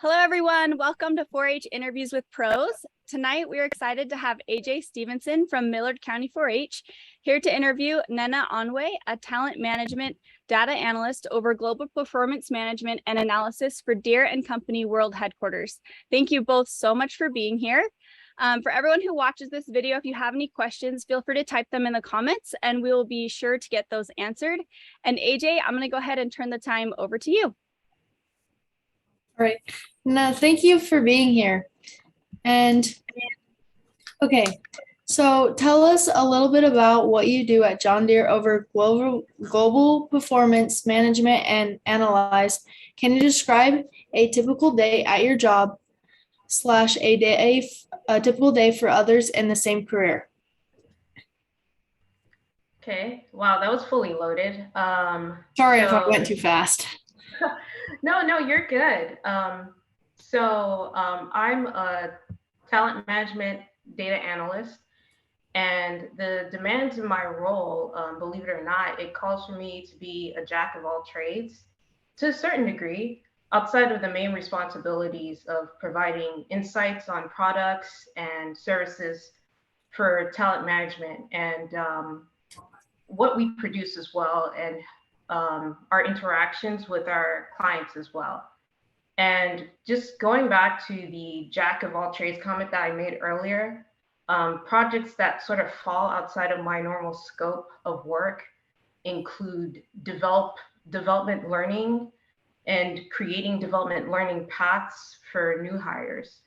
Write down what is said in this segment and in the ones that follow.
Hello, everyone. Welcome to 4-H Interviews with Pros. Tonight, we are excited to have AJ Stevenson from Millard County 4-H here to interview Nnenna Onwe, a talent management data analyst over global performance management and analysis for Deere & Company World Headquarters. Thank you both so much for being here. For everyone who watches this video, if you have any questions, feel free to type them in the comments and we will be sure to get those answered. And AJ, I'm going to go ahead and turn the time over to you. All right. No, thank you for being here. And okay, so tell us a little bit about what you do at John Deere over global performance management and analyze. Can you describe a typical day at your job / a typical day for others in the same career? Okay, wow, that was fully loaded. Sorry if I went too fast. No, you're good. I'm a talent management data analyst, and the demands of my role, believe it or not, it calls for me to be a jack of all trades to a certain degree, outside of the main responsibilities of providing insights on products and services for talent management and what we produce as well, and our interactions with our clients as well. And just going back to the jack of all trades comment that I made earlier, projects that sort of fall outside of my normal scope of work include development learning and creating development learning paths for new hires.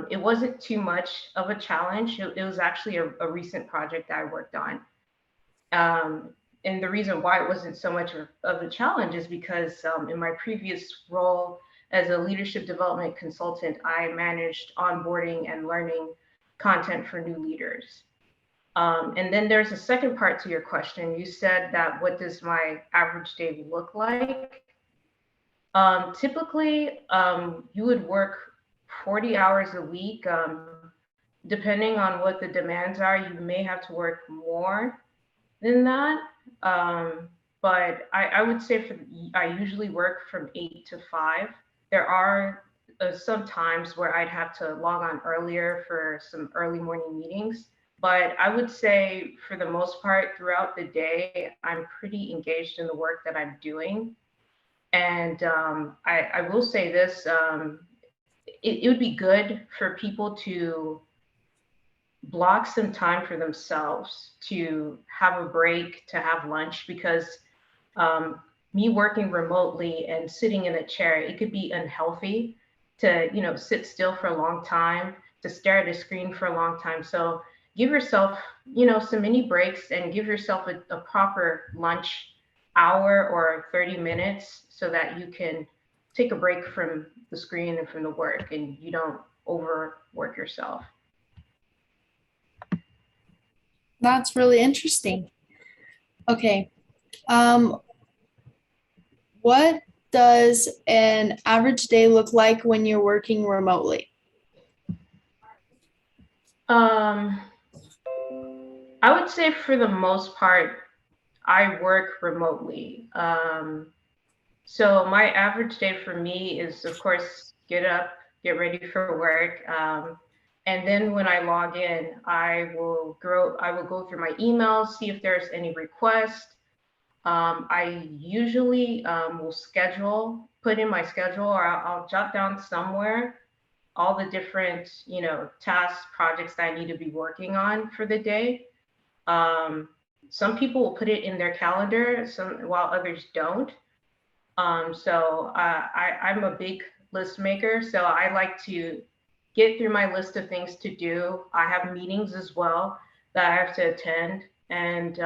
It wasn't too much of a challenge. It was actually a recent project that I worked on. And the reason why it wasn't so much of a challenge is because in my previous role as a leadership development consultant, I managed onboarding and learning content for new leaders. And then there's a second part to your question. You said that what does my average day look like? Typically, you would work 40 hours a week. Depending on what the demands are, you may have to work more than that. But I would say I usually work from 8 to 5. There are some times where I'd have to log on earlier for some early morning meetings. But I would say for the most part throughout the day, I'm pretty engaged in the work that I'm doing. And I will say this, it would be good for people to block some time for themselves, to have a break, to have lunch, because me working remotely and sitting in a chair, it could be unhealthy to, sit still for a long time, to stare at a screen for a long time. So give yourself, some mini breaks and give yourself a proper lunch hour or 30 minutes so that you can take a break from the screen and from the work and you don't overwork yourself. That's really interesting. Okay. What does an average day look like when you're working remotely? I would say for the most part, I work remotely. So my average day for me is, of course, get up, get ready for work. And then when I log in, I will go through my emails, see if there's any requests. I usually will put in my schedule, or I'll jot down somewhere all the different, tasks, projects that I need to be working on for the day. Some people will put it in their calendar, while others don't. I'm a big list maker, so I like to get through my list of things to do. I have meetings as well that I have to attend. And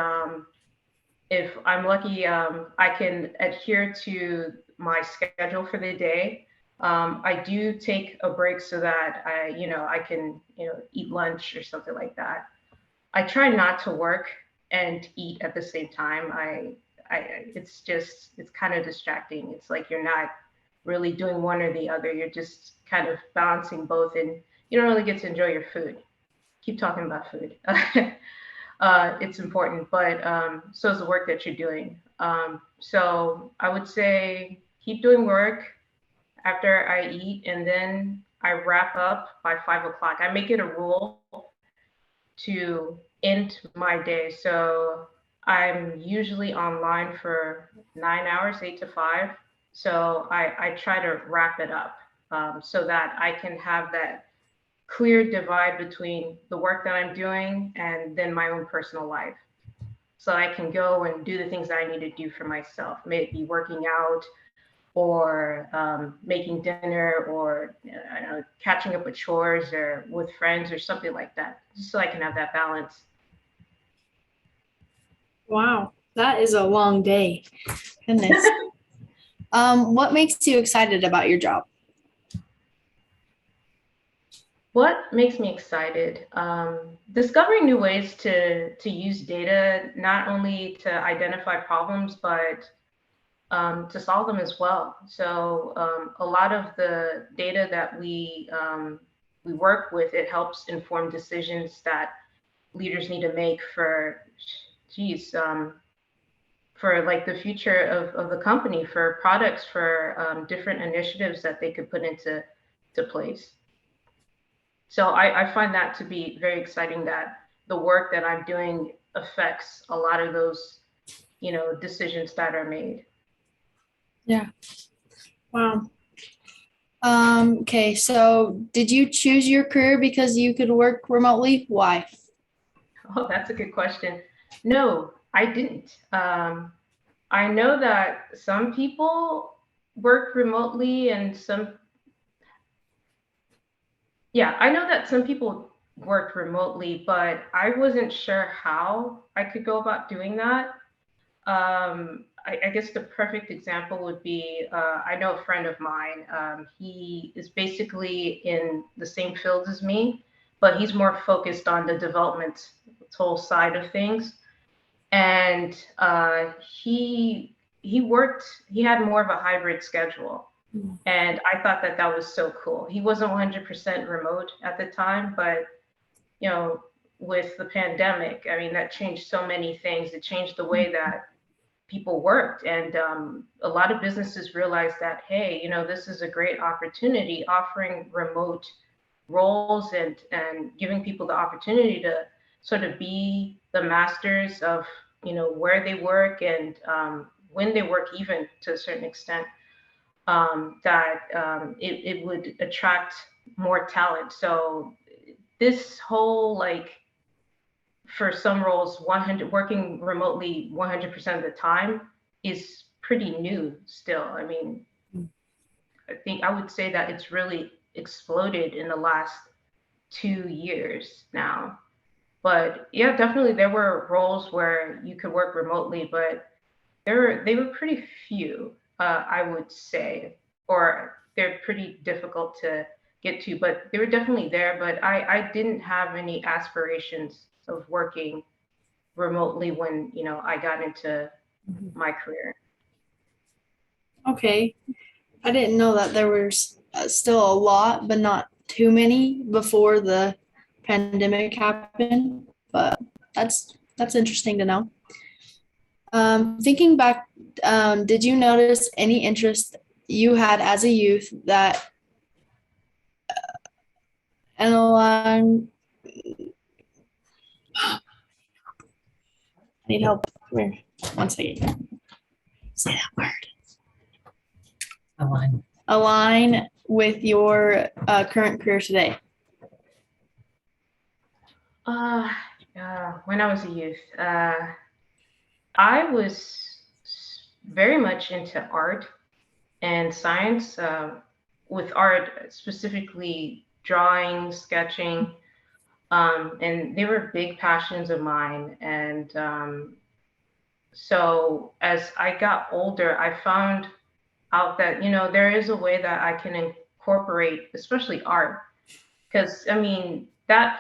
if I'm lucky, I can adhere to my schedule for the day. I do take a break so that I can, eat lunch or something like that. I try not to work and eat at the same time. It's kind of distracting. It's like you're not really doing one or the other. You're just kind of balancing both, and you don't really get to enjoy your food. Keep talking about food. It's important, but so is the work that you're doing. So I would say keep doing work. after I eat, and then I wrap up by 5 o'clock. I make it a rule to end my day. So I'm usually online for 9 hours, 8 to 5. So I try to wrap it up so that I can have that clear divide between the work that I'm doing and then my own personal life. So I can go and do the things that I need to do for myself, maybe working out or making dinner or I don't know, catching up with chores or with friends or something like that, just so I can have that balance. Wow, that is a long day. Goodness. What makes you excited about your job? What makes me excited? Discovering new ways to use data, not only to identify problems, but to solve them as well. So a lot of the data that we work with, it helps inform decisions that leaders need to make for, geez, for like the future of the company, for products, for different initiatives that they could put into place. So I find that to be very exciting that the work that I'm doing affects a lot of those, decisions that are made. Yeah. Wow. Okay, so did you choose your career because you could work remotely? Why? Oh, that's a good question. No, I didn't. I know that some people work remotely and I know that some people work remotely, but I wasn't sure how I could go about doing that. I guess the perfect example would be I know a friend of mine. He is basically in the same field as me, but he's more focused on the developmental side of things. And he had more of a hybrid schedule. And I thought that that was so cool. He wasn't 100% remote at the time, but you know, with the pandemic, I mean, that changed so many things. It changed the way that people worked. And a lot of businesses realized that, hey, this is a great opportunity offering remote roles and giving people the opportunity to sort of be the masters of, where they work and when they work, even to a certain extent, it would attract more talent. So this whole like for some roles 100 working remotely 100% of the time is pretty new still. I mean, I think I would say that it's really exploded in the last 2 years now. But yeah, definitely there were roles where you could work remotely, but they were pretty few, I would say, or they're pretty difficult to get to, but they were definitely there. But I didn't have any aspirations of working remotely when, I got into my career. Okay, I didn't know that there was still a lot, but not too many before the pandemic happened. But that's interesting to know. Thinking back, did you notice any interest you had as a youth that Nnenna, I need help. Come here. One second. Say that word. Align. Align with your current career today. Uh, when I was a youth, I was very much into art and science, with art specifically drawing, sketching, and they were big passions of mine. And so as I got older, I found out that, there is a way that I can incorporate, especially art, because I mean, that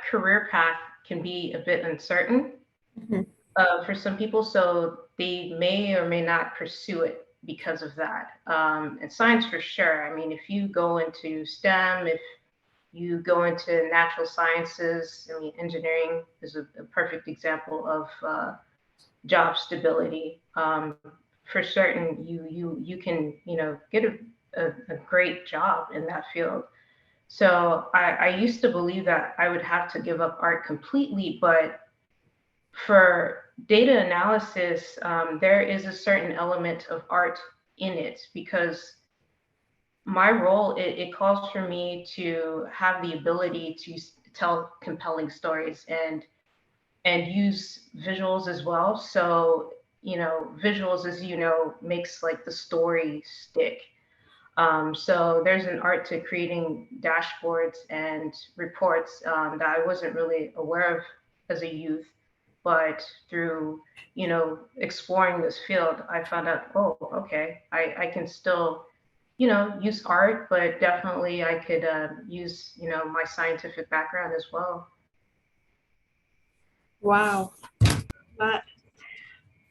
career path can be a bit uncertain Mhm. for some people, so they may or may not pursue it because of that. And science for sure. I mean, if you go into STEM, if you go into natural sciences, I mean, engineering is a perfect example of job stability. For certain, you can get a a great job in that field. So I used to believe that I would have to give up art completely, but for data analysis, there is a certain element of art in it because my role, it calls for me to have the ability to tell compelling stories and use visuals as well. So, visuals, as you know, makes like the story stick. So there's an art to creating dashboards and reports that I wasn't really aware of as a youth, but through exploring this field, I found out, oh, okay, I can still use art, but definitely I could use my scientific background as well. Wow. That,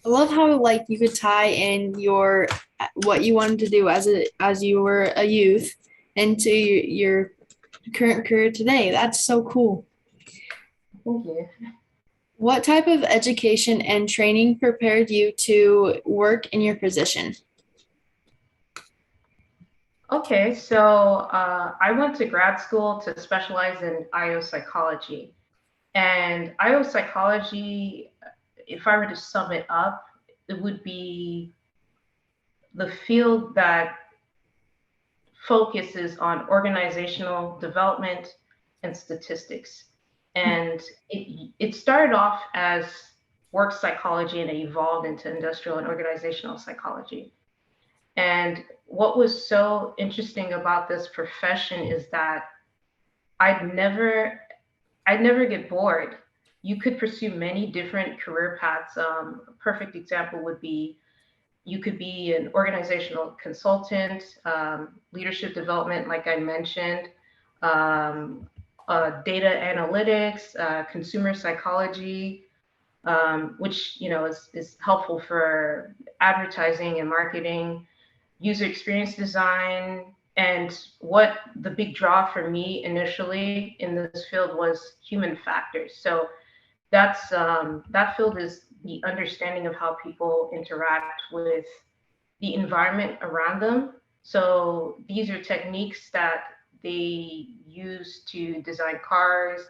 I love how like you could tie in your what you wanted to do as you were a youth into your current career today. That's so cool. Thank you. What type of education and training prepared you to work in your position? Okay, so I went to grad school to specialize in IO psychology. And IO psychology, if I were to sum it up, it would be the field that focuses on organizational development and statistics. And it started off as work psychology and it evolved into industrial and organizational psychology. And what was so interesting about this profession is that I'd never I'd never get bored. You could pursue many different career paths. A perfect example would be you could be an organizational consultant, leadership development, like I mentioned, um, data analytics, consumer psychology, which is helpful for advertising and marketing, user experience design. And what the big draw for me initially in this field was human factors. So that field is the understanding of how people interact with the environment around them. So these are techniques that they use to design cars,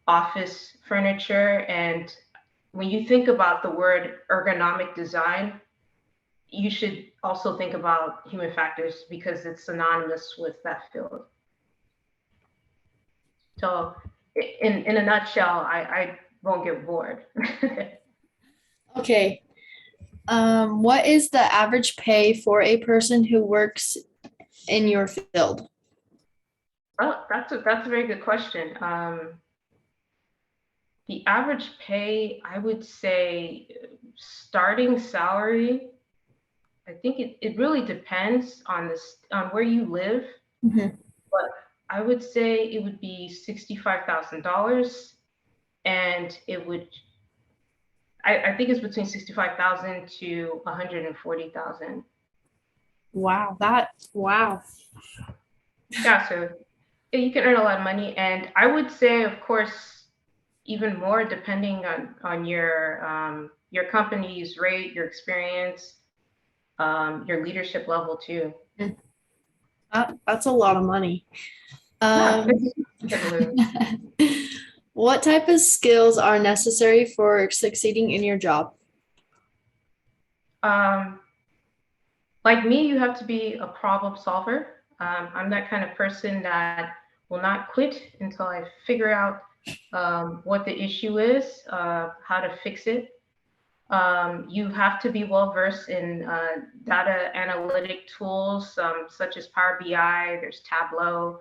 office furniture, and when you think about the word ergonomic design, you should also think about human factors because it's synonymous with that field. So in a nutshell, I won't get bored. Okay. What is the average pay for a person who works in your field? Oh, that's a very good question. The average pay, I would say, starting salary. I think it really depends on on where you live, Mhm. but I would say it would be $65,000, and it would. I think it's between 65,000 to 140,000. Wow, wow. Yeah, so yeah, you can earn a lot of money, and I would say, of course, even more depending on your company's rate, your experience, your leadership level too. That's a lot of money. Yeah, Um, definitely. what type of skills are necessary for succeeding in your job? Um, like me, you have to be a problem solver. I'm that kind of person that will not quit until I figure out what the issue is, how to fix it. You have to be well versed in data analytic tools such as Power BI, there's Tableau,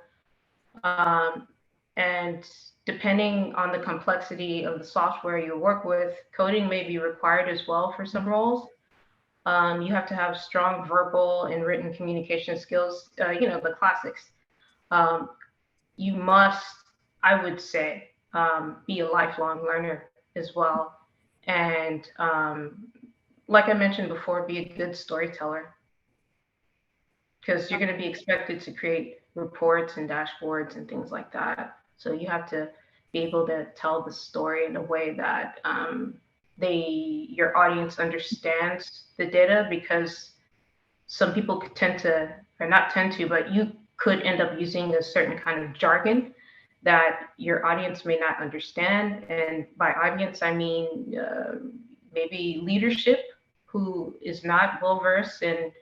um, and depending on the complexity of the software you work with, coding may be required as well for some roles. You have to have strong verbal and written communication skills, the classics. Um, you must, I would say, be a lifelong learner as well. And like I mentioned before, be a good storyteller because you're going to be expected to create reports and dashboards and things like that. So you have to be able to tell the story in a way that your audience understands the data because some people tend to, or not tend to, but you could end up using a certain kind of jargon that your audience may not understand. And by audience, I mean maybe leadership who is not well versed in,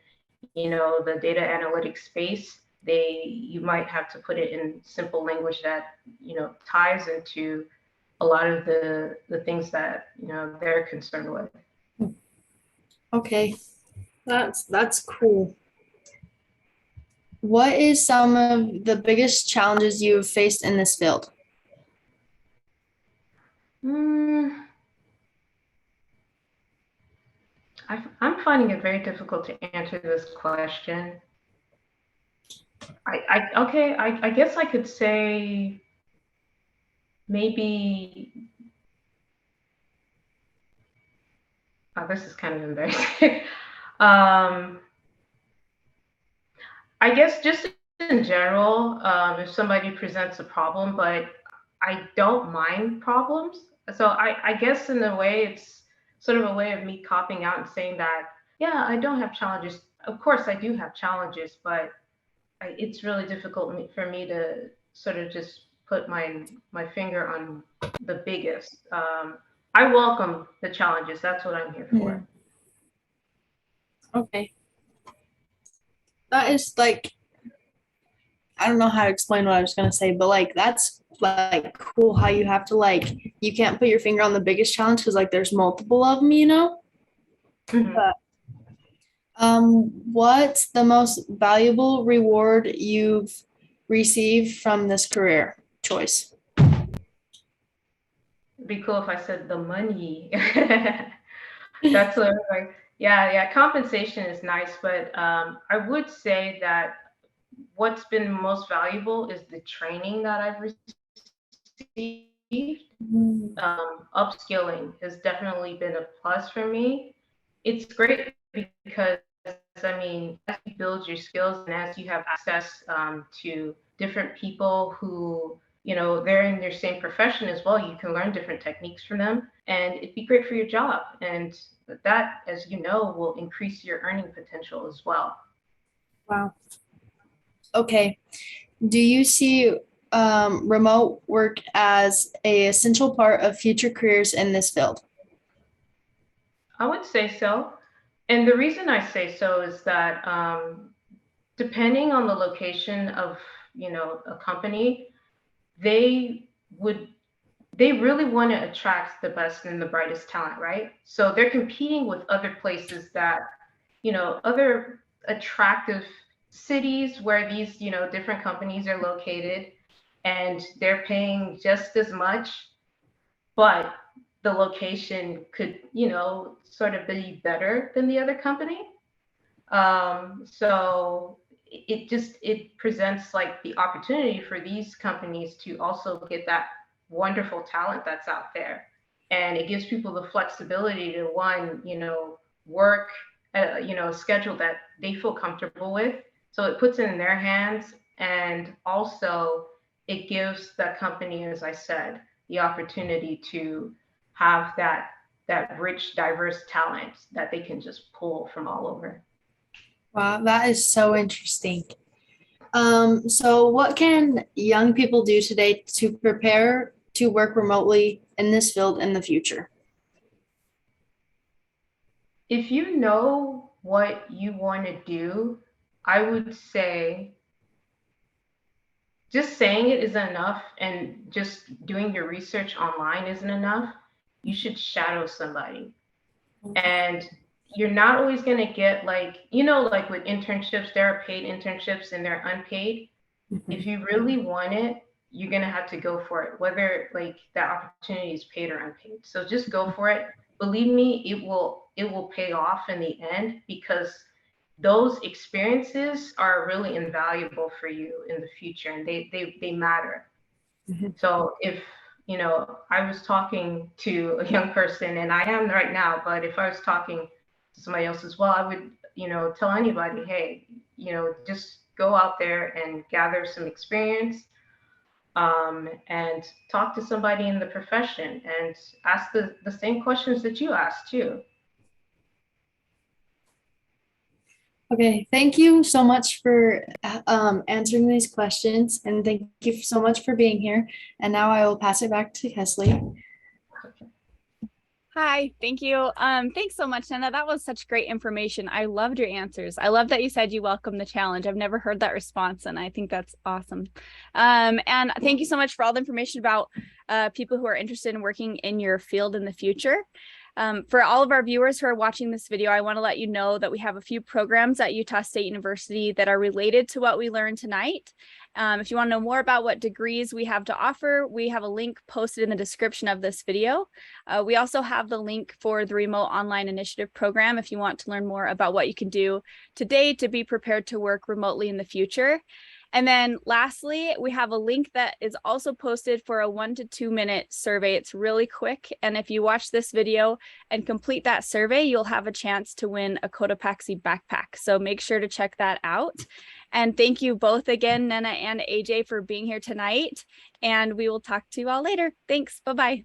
the data analytics space. You might have to put it in simple language that, ties into a lot of the things that, they're concerned with. Okay, that's cool. What is some of the biggest challenges you have faced in this field? I'm finding it very difficult to answer this question. I guess I could say maybe, this is kind of embarrassing. I guess just in general, if somebody presents a problem, but I don't mind problems. So I guess in a way, it's sort of a way of me copping out and saying that, yeah, I don't have challenges. Of course, I do have challenges, but it's really difficult for me to sort of just put my finger on the biggest. I welcome the challenges. That's what I'm here for. Okay. That is like, I don't know how to explain what I was gonna say, but like that's like cool how you have to like you can't put your finger on the biggest challenge because like there's multiple of them, you know? Mhm. But what's the most valuable reward you've received from this career choice? It'd be cool if I said the money. That's what I'm like. Yeah. Compensation is nice, but I would say that what's been most valuable is the training that I've received. Upskilling has definitely been a plus for me. It's great because, I mean, as you build your skills and as you have access to different people who, they're in your same profession as well, you can learn different techniques from them and it'd be great for your job. And that, as you know, will increase your earning potential as well. Wow. Okay. Do you see remote work as a essential part of future careers in this field? I would say so. And the reason I say so is that depending on the location of, a company, they would they really want to attract the best and the brightest talent, right? So they're competing with other places that, other attractive cities where these, different companies are located and they're paying just as much, but the location could, sort of be better than the other company. So it presents like the opportunity for these companies to also get that wonderful talent that's out there, and it gives people the flexibility to one, work, a schedule that they feel comfortable with. So it puts it in their hands, and also it gives that company, as I said, the opportunity to have that rich, diverse talent that they can just pull from all over. Wow, that is so interesting. So what can young people do today to prepare to work remotely in this field in the future? If you know what you want to do, I would say just saying it isn't enough, and just doing your research online isn't enough. You should shadow somebody. And you're not always going to get like, like with internships, there are paid internships and they're unpaid. If you really want it, you're going to have to go for it, whether like that opportunity is paid or unpaid. So just go for it. Believe me, it will pay off in the end, because those experiences are really invaluable for you in the future, and they matter. Mhm. So if, I was talking to a young person, and I am right now, but if I was talking to somebody else as well, I would, tell anybody, hey, just go out there and gather some experience, and talk to somebody in the profession and ask the same questions that you asked too. Okay, thank you so much for answering these questions, and thank you so much for being here. And now I will pass it back to Kesley. Hi, thank you. Thanks so much, Nnenna. That was such great information. I loved your answers. I love that you said you welcome the challenge. I've never heard that response, and I think that's awesome. And thank you so much for all the information about people who are interested in working in your field in the future. For all of our viewers who are watching this video, I want to let you know that we have a few programs at Utah State University that are related to what we learned tonight. If you want to know more about what degrees we have to offer, we have a link posted in the description of this video. We also have the link for the Remote Online Initiative program if you want to learn more about what you can do today to be prepared to work remotely in the future. And then lastly, we have a link that is also posted for a 1 to 2 minute survey. It's really quick. And if you watch this video and complete that survey, you'll have a chance to win a Cotopaxi backpack. So make sure to check that out. And thank you both again, Nnenna and AJ, for being here tonight. And we will talk to you all later. Thanks. Bye-bye.